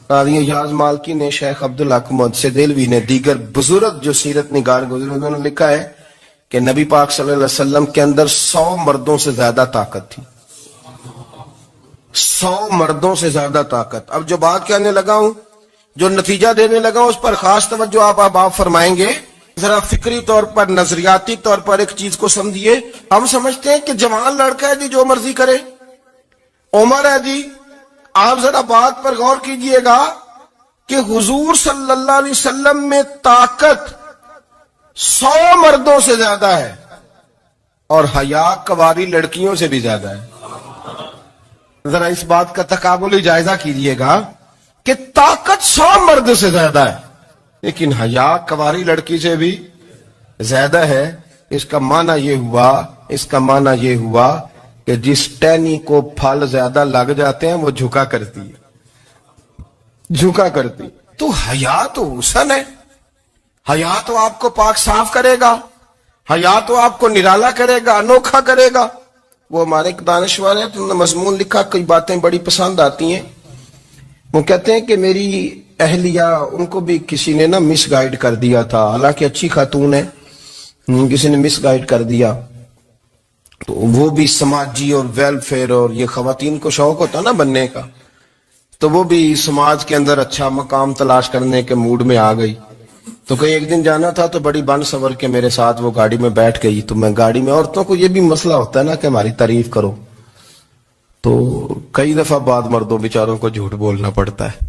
قاضی اعجاز مالکی نے، شیخ عبدالحق محدث دہلوی نے، دیگر بزرگ جو سیرت نگار گزرے انہوں نے لکھا ہے کہ نبی پاک صلی اللہ علیہ وسلم کے اندر 100 مردوں سے زیادہ طاقت تھی. 100 مردوں سے زیادہ طاقت. اب جو بات کہنے لگا ہوں، جو نتیجہ دینے لگا ہوں، اس پر خاص توجہ آپ فرمائیں گے. ذرا فکری طور پر، نظریاتی طور پر ایک چیز کو سمجھیے. ہم سمجھتے ہیں کہ جوان لڑکا ہے جی جو مرضی کرے، عمر ہے جی. آپ ذرا بات پر غور کیجئے گا کہ حضور صلی اللہ علیہ وسلم میں طاقت 100 مردوں سے زیادہ ہے اور حیا کواری لڑکیوں سے بھی زیادہ ہے. ذرا اس بات کا تقابلی جائزہ کیجئے گا کہ طاقت 100 مرد سے زیادہ ہے لیکن حیا کواری لڑکی سے بھی زیادہ ہے. اس کا معنی یہ ہوا کہ جس ٹہنی کو پھل زیادہ لگ جاتے ہیں وہ جھکا کرتی. تو حیا تو حسن ہے، حیا تو آپ کو پاک صاف کرے گا، حیا تو آپ کو نرالا کرے گا، انوکھا کرے گا. وہ ہمارے ایک دانشور ہیں، انہوں نے مضمون لکھا، کئی باتیں بڑی پسند آتی ہیں. وہ کہتے ہیں کہ میری اہلیہ، ان کو بھی کسی نے مس گائیڈ کر دیا تھا، حالانکہ اچھی خاتون ہے، کسی نے مس گائیڈ کر دیا. تو وہ بھی سماجی اور ویلفیئر، اور یہ خواتین کو شوق ہوتا نا بننے کا، تو وہ بھی سماج کے اندر اچھا مقام تلاش کرنے کے موڈ میں آ گئی. تو کہیں ایک دن جانا تھا تو بڑی بن سور کے میرے ساتھ وہ گاڑی میں بیٹھ گئی. تو میں گاڑی میں، عورتوں کو یہ بھی مسئلہ ہوتا ہے نا کہ ہماری تعریف کرو، تو کئی دفعہ بعد مردوں بیچاروں کو جھوٹ بولنا پڑتا ہے،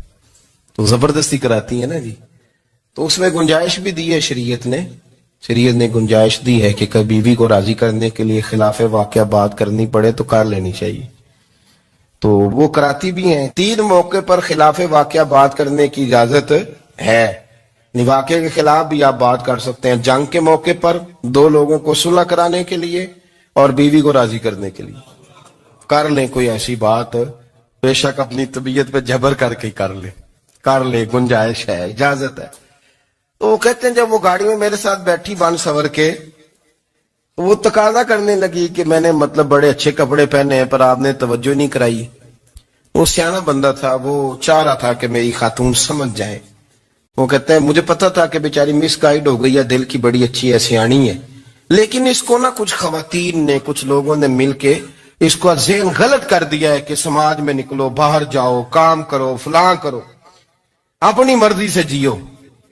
تو زبردستی کراتی ہے نا جی. تو اس میں گنجائش بھی دی ہے شریعت نے گنجائش دی ہے کہ کبھی بیوی کو راضی کرنے کے لیے خلاف واقعہ بات کرنی پڑے تو کر لینی چاہیے. تو وہ کراتی بھی ہیں. 3 موقع پر خلاف واقعہ بات کرنے کی اجازت ہے. واقعے کے خلاف بھی آپ بات کر سکتے ہیں. جنگ کے موقع پر 2 لوگوں کو صلح کرانے کے لیے اور بیوی کو راضی کرنے کے لیے کر لیں کوئی ایسی بات، بے شک اپنی طبیعت پہ جبر کر کے کر لیں، گنجائش ہے، اجازت ہے. تو وہ کہتے ہیں جب وہ گاڑی میں میرے ساتھ بیٹھی بن سور کے، وہ تقاضا کرنے لگی کہ میں نے بڑے اچھے کپڑے پہنے ہیں پر آپ نے توجہ نہیں کرائی. وہ سیانا بندہ تھا، وہ چاہ رہا تھا کہ میری خاتون سمجھ جائے. وہ کہتے ہیں مجھے پتا تھا کہ بیچاری مس گائیڈ ہو گئی ہے، دل کی بڑی اچھی ہے، سیانی ہے، لیکن اس کو کچھ خواتین نے، کچھ لوگوں نے مل کے اس کو ذہن غلط کر دیا ہے کہ سماج میں نکلو، باہر جاؤ، کام کرو، فلاں کرو، اپنی مرضی سے جیو.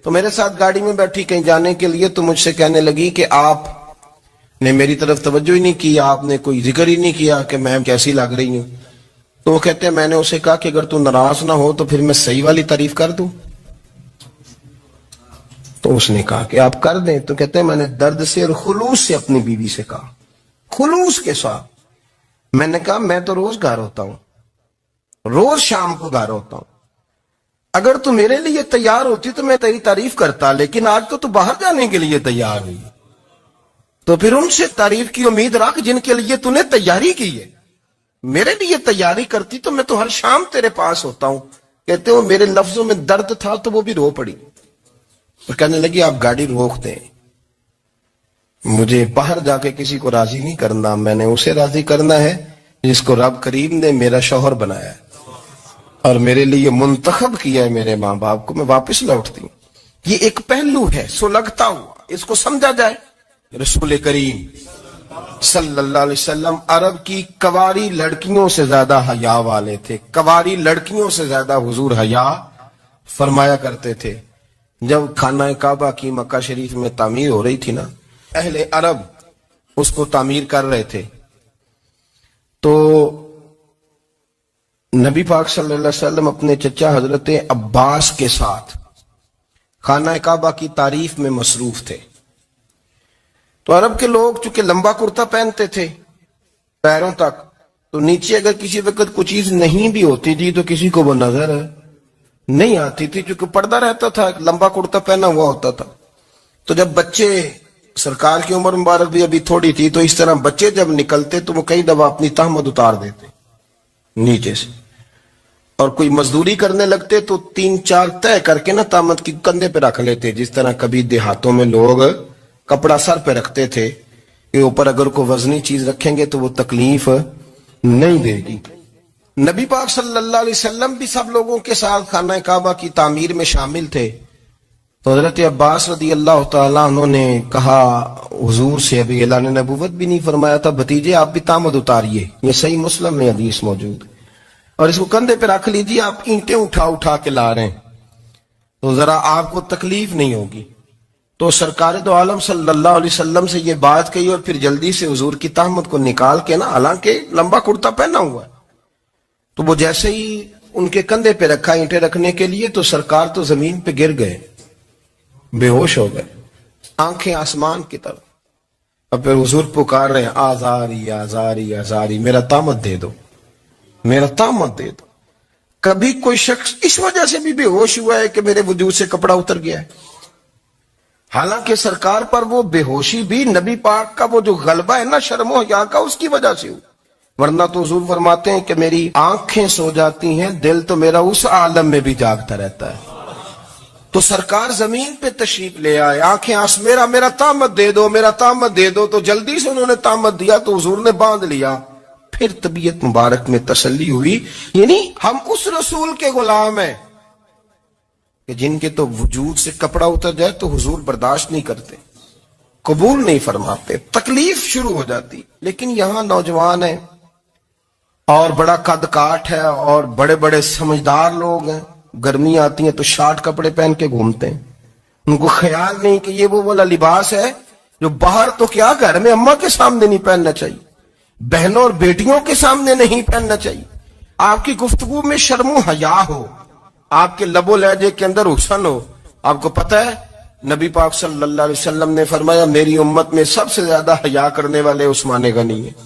تو میرے ساتھ گاڑی میں بیٹھی کہیں جانے کے لیے، تو مجھ سے کہنے لگی کہ آپ نے میری طرف توجہ ہی نہیں کی، آپ نے کوئی ذکر ہی نہیں کیا کہ میں کیسی لگ رہی ہوں. تو وہ کہتے ہیں میں نے اسے کہا کہ اگر تو ناراض نہ ہو تو پھر میں صحیح والی تعریف کر دوں. تو اس نے کہا کہ آپ کر دیں. تو کہتے ہیں میں نے درد سے اور خلوص سے اپنی بیوی سے کہا، خلوص کے ساتھ. میں نے کہا میں تو روز گھر ہوتا ہوں، روز شام کو گھر ہوتا ہوں، اگر تو میرے لیے تیار ہوتی تو میں تیری تعریف کرتا، لیکن آج تو باہر جانے کے لیے تیار ہوئی، تو پھر ان سے تعریف کی امید رکھ جن کے لیے تو نے تیاری کی ہے. میرے لیے تیاری کرتی تو میں تو ہر شام تیرے پاس ہوتا ہوں. کہتے ہو میرے لفظوں میں درد تھا تو وہ بھی رو پڑی اور کہنے لگی آپ گاڑی روک دیں، مجھے باہر جا کے کسی کو راضی نہیں کرنا، میں نے اسے راضی کرنا ہے جس کو رب کریم نے میرا شوہر بنایا ہے اور میرے لیے منتخب کیا ہے میرے ماں باپ کو. میں واپس لوٹتی ہوں. یہ ایک پہلو ہے سلگتا ہوا، اس کو سمجھا جائے. رسول کریم صلی اللہ علیہ وسلم عرب کی کواری لڑکیوں سے زیادہ حیا والے تھے. کواری لڑکیوں سے زیادہ حضور حیا فرمایا کرتے تھے. جب خانہ کعبہ کی مکہ شریف میں تعمیر ہو رہی تھی نا، اہل عرب اس کو تعمیر کر رہے تھے، تو نبی پاک صلی اللہ علیہ وسلم اپنے چچا حضرت عباس کے ساتھ خانہ کعبہ کی تعریف میں مصروف تھے. تو عرب کے لوگ چونکہ لمبا کرتا پہنتے تھے پیروں تک، تو نیچے اگر کسی وقت کوئی چیز نہیں بھی ہوتی تھی تو کسی کو وہ نظر نہیں آتی تھی، چونکہ پردہ رہتا تھا، لمبا کرتا پہنا ہوا ہوتا تھا. تو جب بچے، سرکار کی عمر مبارک بھی ابھی تھوڑی تھی، تو اس طرح بچے جب نکلتے تو وہ کئی دفعہ اپنی تہمت اتار دیتے نیچے سے، اور کوئی مزدوری کرنے لگتے تو 3-4 طے کر کے تہمت کی کندھے پہ رکھ لیتے. جس طرح کبھی دیہاتوں میں لوگ کپڑا سر پہ رکھتے تھے کہ اوپر اگر کوئی وزنی چیز رکھیں گے تو وہ تکلیف نہیں دے گی. نبی پاک صلی اللہ علیہ وسلم بھی سب لوگوں کے ساتھ خانہ کعبہ کی تعمیر میں شامل تھے. تو حضرت عباس رضی اللہ تعالیٰ عنہ نے کہا حضور سے، ابھی اعلان نبوت بھی نہیں فرمایا تھا، بھتیجے آپ بھی تامد اتاریے. یہ صحیح مسلم میں حدیث موجود ہے. اور اس کو کندھے پہ رکھ لیجیے، آپ اینٹیں اٹھا اٹھا کے لا رہے ہیں تو ذرا آپ کو تکلیف نہیں ہوگی. تو سرکار دو عالم صلی اللہ علیہ وسلم سے یہ بات کہی اور پھر جلدی سے حضور کی تہمت کو نکال کے نا، حالانکہ لمبا کرتا پہنا ہوا ہے، تو وہ جیسے ہی ان کے کندھے پہ رکھا اینٹیں رکھنے کے لیے تو سرکار تو زمین پہ گر گئے، بے ہوش ہو گئے، آنکھیں آسمان کی طرف. اور پھر حضور پکار رہے ہیں آزاری آزاری آزاری، میرا تامت دے دو، میرا تامت دے دو. کبھی کوئی شخص اس وجہ سے بھی بے ہوش ہوا ہے کہ میرے وجود سے کپڑا اتر گیا ہے؟ حالانکہ سرکار پر وہ بے ہوشی بھی نبی پاک کا وہ جو غلبہ ہے نا شرم و حیا کا، اس کی وجہ سے ہو. ورنہ تو حضور فرماتے ہیں کہ میری آنکھیں سو جاتی ہیں، دل تو میرا اس عالم میں بھی جاگتا رہتا ہے. تو سرکار زمین پہ تشریف لے آئے، آنکھیں میرا تامت دے دو، میرا تامت دے دو. تو جلدی سے انہوں نے تامت دیا تو حضور نے باندھ لیا. پھر طبیعت مبارک میں تسلی ہوئی. یعنی ہم اس رسول کے غلام ہیں کہ جن کے تو وجود سے کپڑا اتر جائے تو حضور برداشت نہیں کرتے، قبول نہیں فرماتے، تکلیف شروع ہو جاتی. لیکن یہاں نوجوان ہیں اور بڑا قد کاٹ ہے اور بڑے بڑے سمجھدار لوگ ہیں، گرمی آتی ہیں تو شارٹ کپڑے پہن کے گھومتے ہیں. ان کو خیال نہیں کہ یہ وہ والا لباس ہے جو باہر تو کیا گھر میں اماں کے سامنے نہیں پہننا چاہیے، بہنوں اور بیٹیوں کے سامنے نہیں پہننا چاہیے. آپ کی گفتگو میں شرم و حیا ہو، آپ کے لب و لہجے کے اندر حسن ہو. آپ کو پتہ ہے نبی پاک صلی اللہ علیہ وسلم نے فرمایا میری امت میں سب سے زیادہ حیا کرنے والے عثمان غنی ہیں.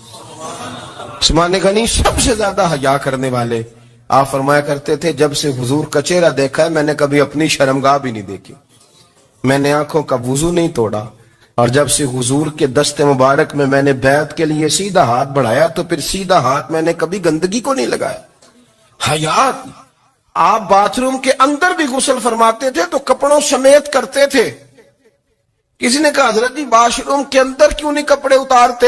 عثمان غنی سب سے زیادہ حیا کرنے والے. آپ فرمایا کرتے تھے جب سے حضور کا چہرہ دیکھا ہے میں نے کبھی اپنی شرمگاہ بھی نہیں دیکھی، میں نے آنکھوں کا وضو نہیں توڑا، اور جب سے حضور کے دست مبارک میں نے بیعت کے لیے سیدھا ہاتھ بڑھایا تو پھر سیدھا ہاتھ میں نے کبھی گندگی کو نہیں لگایا. حیات. آپ باتھ روم کے اندر بھی غسل فرماتے تھے تو کپڑوں سمیت کرتے تھے. کسی نے کہا حضرت جی واش روم کے اندر کیوں نہیں کپڑے اتارتے؟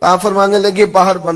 آپ فرمانے لگے باہر بند